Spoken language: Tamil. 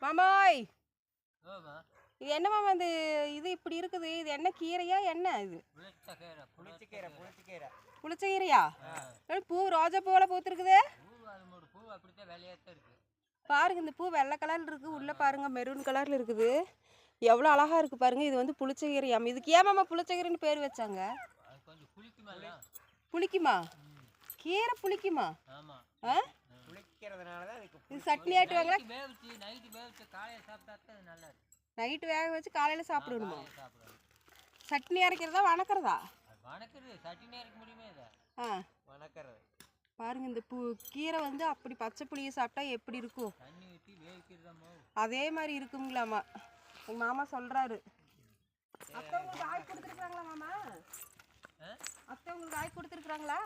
மாமாய், இது என்ன மாமா இது இப்படி இருக்குது? இது என்ன கீரையா என்ன இது? புளிச்சக்கீரையா? பூ ரோஜா பூவெல்லாம் பூத்துருக்குது. பாருங்க, இந்த பூ வெள்ளை கலர்ல இருக்கு, உள்ள பாருங்க மெரூன் கலர்ல இருக்குது. எவ்வளோ அழகா இருக்கு பாருங்க. இது புளிச்சக்கீரையாம். இதுக்கு ஏன் மாமா புளிச்சக்கீரைன்னு பேர் வச்சாங்க? புளிக்குமா? கீரை புளிக்குமா? இது சட்னி ஆட்டுவாங்களா? நைட்டு வேக வச்சு காலையில சாப்பிடணுமா? சட்னி அரைக்கிறதா வணக்கிறதா? பாருங்க, இந்த கீரை அப்படி பச்சை புளியை சாப்பிட்டா எப்படி இருக்கும்? அதே மாதிரி இருக்குங்களாமா. எங்க மாமா சொல்றாரு. அத்தை உங்களுக்கு காய் கொடுத்துருக்காங்களா மாமா? அத்தை உங்களுக்கு காய் கொடுத்துருக்காங்களா?